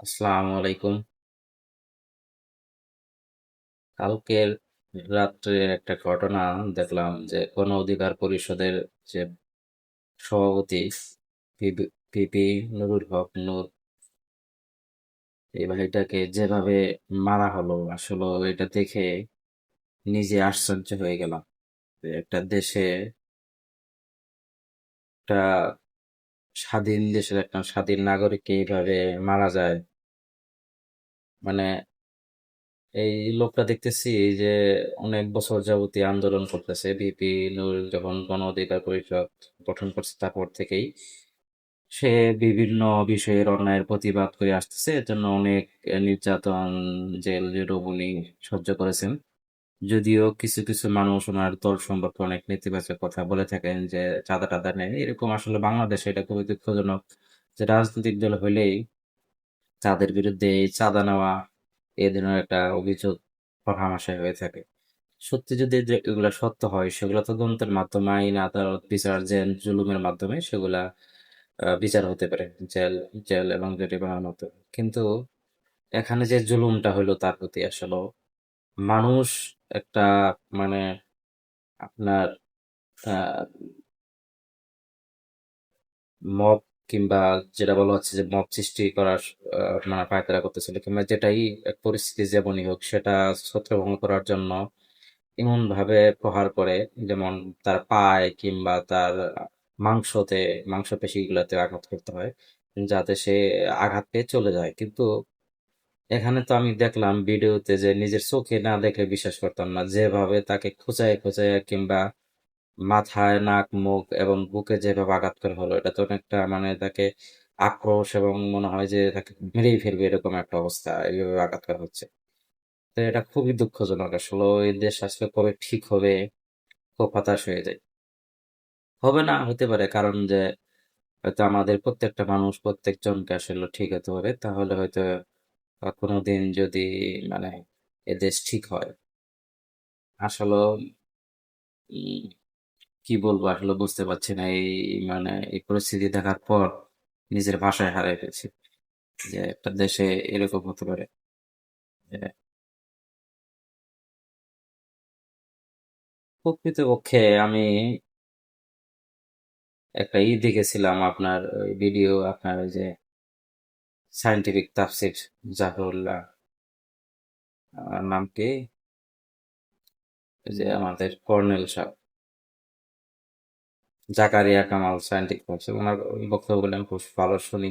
আসসালামু আলাইকুম। কালকের রাত্রে একটা ঘটনা দেখলাম যে গণ অধিকার পরিষদের যে সভাপতি পিপি নুরুল হক নূর, এই ভাইটাকে যেভাবে মারা হলো, আসলে এটা দেখে নিজে আশ্চর্য হয়ে গেলাম যে একটা দেশে, একটা স্বাধীন দেশের একটা স্বাধীন নাগরিককে এইভাবে মারা যায়। মানে এই লোকটা দেখতেছি যে অনেক বছর যাবতীয় আন্দোলন করতেছে। ভিপি নুর যখন গণ অধিকার পরিষদ গঠন করছে তারপর থেকেই সে বিভিন্ন বিষয়ের অন্যায়ের প্রতিবাদ করে আসতেছে। এর জন্য অনেক নির্যাতন, জেল জুলুম উনি সহ্য করেছেন। যদিও কিছু কিছু মানুষ ওনার দল সম্পর্কে অনেক নেতিবাচক কথা বলে থাকেন যে চাঁদা টাদা নেয়, এরকম আসলে বাংলাদেশে এটা খুবই দুঃখজনক যে রাজনৈতিক দল হইলেই তাদের বিরুদ্ধে এই চাঁদা নেওয়া এ ধরনের একটা অভিযোগ প্রকাশ্যে হয়ে থাকে। সত্যি যদি যে এগুলা সত্য হয়, সেগুলো তদন্তের মাধ্যমে আইন আদালত বিচার জেল জুলুমের মাধ্যমে সেগুলা বিচার হতে পারে, জেল জেল এবং জরিমানার মতো। কিন্তু এখানে যে জুলুমটা হইলো তার প্রতি আসলে মানুষ একটা, মানে আপনার আহ, মব, কিংবা যেটা বলা হচ্ছে যে মব সৃষ্টি করার মানে পায়তারা করতেছিল, কিংবা যেটাই এক পরিস্থিতি যেমনই হোক সেটা ছত্রভঙ্গ করার জন্য এমন ভাবে প্রহার করে, যেমন তার পায়ে কিংবা তার মাংসতে, মাংসপেশিগুলোতে আঘাত করতে হয় যাতে সে আঘাত পেয়ে চলে যায়। কিন্তু এখানে তো আমি দেখলাম ভিডিওতে যে নিজের চোখে না দেখলে বিশ্বাস করতাম না, যেভাবে তাকে খোঁচায় খোঁচায় কিংবা মাথায়, নাক, মুখ এবং বুকে যেভাবে আঘাত করা হলো, এটা তো অনেকটা, মানে তাকে আক্রোশ এবং মনে হয় যে তাকে মেরেই ফেলবে এরকম একটা অবস্থা, এইভাবে আঘাত করা হচ্ছে। তো এটা খুবই দুঃখজনক। আসলে এই দেশ আসলে কবে ঠিক হবে, খুব হতাশ হয়ে যায়। হবে না, হতে পারে, কারণ যে হয়তো আমাদের প্রত্যেকটা মানুষ প্রত্যেকজনকে আসলে ঠিক হতে হবে, তাহলে হয়তো কোনোদিন যদি, মানে এ দেশ ঠিক হয়। আসলে কি বলবো, আসলে বুঝতে পারছি না এই, মানে এই পরিস্থিতি দেখার পর নিজের ভাষায় হারিয়ে ফেলছি যে একটা দেশে এরকম হতে পারে। যে প্রকৃতপক্ষে আমি একটা দেখেছিলাম, আপনার ওই ভিডিও, আপনার ওই যে সায়েন্টিফিক তাফসীর জাফরুল্লাহ, নাম কি, ওই যে আমাদের কর্নেল সাহেব জাকারিয়া কামাল, সায়েন্টিফিক তাফসীর, ওনার ওই বক্তব্যগুলো আমি খুব ভালো শুনি।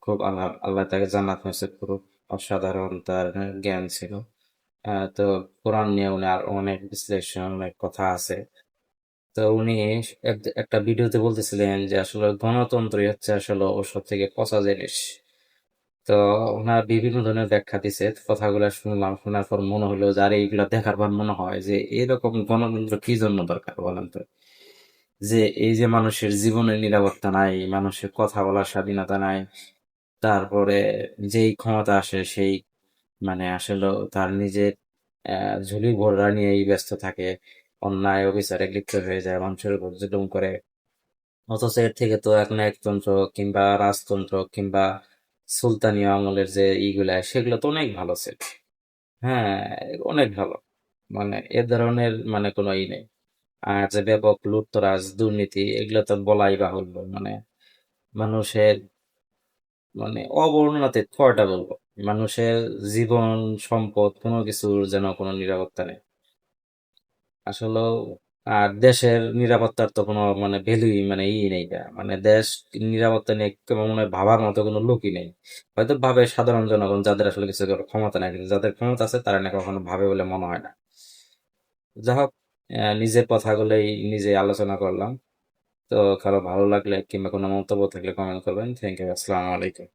খুব আল্লাহ আল্লাহ তাকে জান্নাত নসিব করুক। অসাধারণ তার জ্ঞান ছিল। তো কোরআন নিয়ে উনি আর অনেক বিশ্লেষণ, অনেক কথা আছে। তো উনি একটা ভিডিওতে বলতেছিলেন যে আসলে গণতন্ত্রই হচ্ছে আসলে ওর সব থেকে পচা জিনিস। তো ওনার বিভিন্ন ধরনের ব্যাখ্যা দিছে, কথাগুলো শুনলাম, শোনার পর মনে হলো যে আরে এইগুলা দেখার পর মনে হয় যে এরকম গণতন্ত্র কি জন্য দরকার বলেন তো। যে এই যে মানুষের জীবনের নিরাপত্তা নাই, মানুষের কথা বলার স্বাধীনতা নাই, তারপরে যেই ক্ষমতা আসে সেই, মানে আসলে তার নিজের ঝুলি ভরা নিয়েই ব্যস্ত থাকে, অন্যায় অবিচারে লিপ্ত হয়ে যায়, মানুষের উপর জুলুম করে। অথচ এর থেকে তো একনায়কতন্ত্র কিংবা রাজতন্ত্র কিংবা সুলতানি আমলের যে ইগুলা, সেগুলো তো অনেক ভালো ছিল। হ্যাঁ, অনেক ভালো। মানে এ ধরনের মানে কোনো ই নেই। আর যে ব্যাপক লুটতরাজ, দুর্নীতি, এগুলো তো বলাই বাহুল্য। মানে মানুষের, মানে অবর্ণনাতে কয়টা বলবো, মানুষের জীবন, সম্পদ, কোনো কিছুর যেন কোনো নিরাপত্তা নেই আসলে। আর দেশের নিরাপত্তার তো কোনো মানে ভ্যালুই, মানে নেই গা। মানে দেশ নিরাপত্তা নিয়ে কেমন মনে হয় ভাবার মতো কোনো লোকই নেই। হয়তো ভাবে সাধারণ জনগণ, যাদের আসলে কিছু করার ক্ষমতা নাই, কিন্তু যাদের ক্ষমতা আছে তারা না কখনো ভাবে বলে মনে হয় না। যাই হোক, নিজের কথাগুলোই নিজে আলোচনা করলাম। তো কারো ভালো লাগলে কিংবা কোনো মন্তব্য থাকলে কমেন্ট করবেন। Thank you. আসসালামু আলাইকুম।